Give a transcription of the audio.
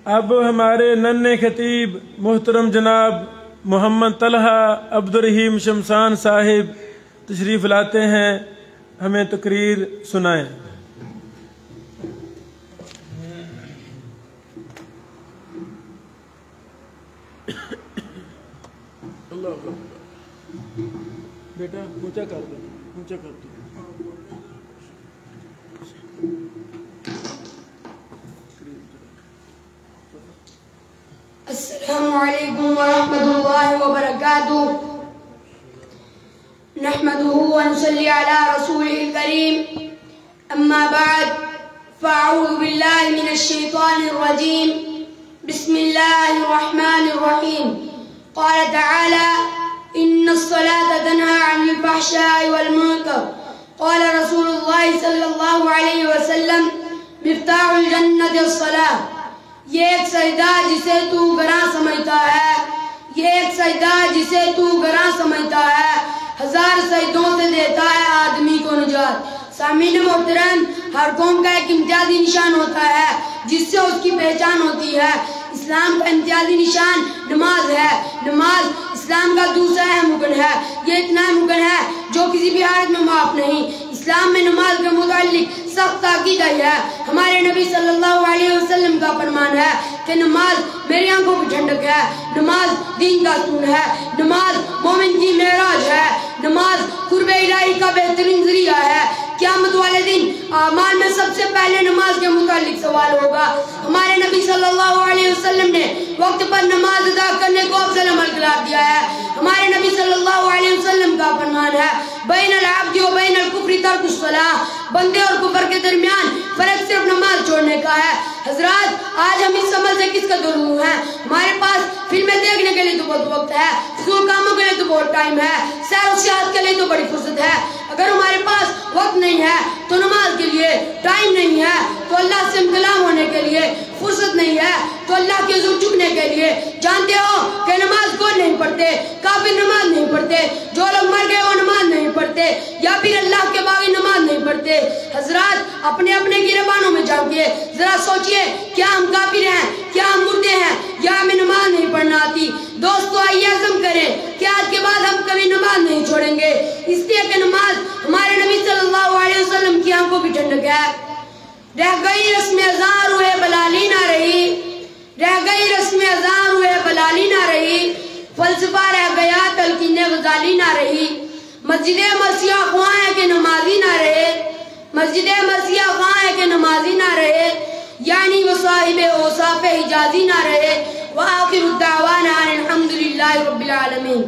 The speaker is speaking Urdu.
اب ہمارے ننھے خطیب محترم جناب محمد طلحہ عبدالرحیم شمسان صاحب تشریف لاتے ہیں، ہمیں تقریر سنائیں۔ بیٹا اونچا کر دو، اونچا کر دو۔ السلام علیکم ورحمۃ اللہ وبرکاتہ۔ نحمده ونصلي على رسوله الكريم، اما بعد فاعوذ باللہ من الشیطان الرجیم، بسم اللہ الرحمن الرحیم۔ قال تعالی ان الصلاة تنہى عن الفحشاء والمنکر، قال رسول اللہ صلی اللہ علیہ وسلم مفتاح الجنت الصلاة۔ یہ ایک سجدہ جسے تو گراں سمجھتا ہے، یہ ایک سجدہ جسے تو گراں سمجھتا ہے، ہزار سجدوں سے دیتا ہے آدمی کو نجات۔ سامعین محترم، ہر قوم کا ایک امتیازی نشان ہوتا ہے جس سے اس کی پہچان ہوتی ہے۔ اسلام کا امتیازی نشان نماز ہے۔ نماز اسلام کا دوسرا اہم رکن ہے۔ یہ اتنا اہم رکن ہے جو کسی بھی حالت میں معاف نہیں۔ اسلام میں نماز کے متعلق سخت تاکید آئی ہے۔ ہمارے نبی صلی اللہ علیہ وسلم کا فرمان ہے کہ نماز میری آنکھوں کی ٹھنڈک ہے، نماز دین کا ستون ہے، نماز مومن کی معراج ہے، نماز قرب الہی کا بہترین ذریعہ ہے۔ قیامت والے دن اعمال میں سب سے پہلے نماز کے متعلق سوال ہوگا۔ ہمارے نبی صلی اللہ علیہ وسلم نے وقت پر نماز ادا کرنے کو افضل عمل قرار دیا ہے۔ ہمارے نبی صلی اللہ علیہ وسلم کا فرمان ہے بین العبد و بین الکفر ترک الصلاۃ، بندے اور کفر کے درمیان فرق صرف نماز چھوڑنے کا ہے۔ حضرات، آج ہم اس عمل سے کس کا دور ہیں؟ ہمارے پاس فلمیں دیکھنے کے لیے تو بہت وقت ہے، فضول کاموں کے لیے تو بہت ٹائم ہے، سیر و سیاحت کے لیے تو بڑی فرصت ہے۔ اگر ہمارے پاس وقت نہیں ہے تو نماز کے لیے ٹائم نہیں ہے، تو اللہ سے انقلاب ہونے کے لیے فرصت نہیں ہے، تو اللہ کے حضور جھکنے کے لیے جانتے ہو کہ نماز کون نہیں پڑھتے؟ کافر نماز نہیں پڑھتے، جو لوگ مر گئے وہ نماز نہیں پڑھتے، یا پھر اللہ کے باغی نماز نہیں پڑھتے۔ حضرات، اپنے اپنے گریبانوں میں جھانکیے، ذرا سوچئے، کیا ہم کافر ہیں؟ کیا ہم مردے ہیں؟ یا ہمیں نماز نہیں پڑھنا آتی؟ دوستو، آئیے عزم کریں کہ آج کے بعد ہم کبھی نماز نہیں چھوڑیں گے، اس لیے کہ نماز ہمارے نبی صلی اللہ علیہ وسلم کی آنکھوں کی ٹھنڈک ہے۔ رہ گئی رسم اذاں روئے بلالی نہ رہی، رہ گئی رسم اذاں روئے بلالی نہ رہی، فلسفہ رہ گیا تلقین غزالی نہ رہی۔ مسجد مسیح خواہ ہے کہ نمازی نہ رہے، مسجد مسیح خواہ ہے کہ نمازی نہ رہے، یعنی وہ صاحب اوصاف حجازی نہ رہے۔ وآخر الدعوانا ان الحمدللہ رب العالمین۔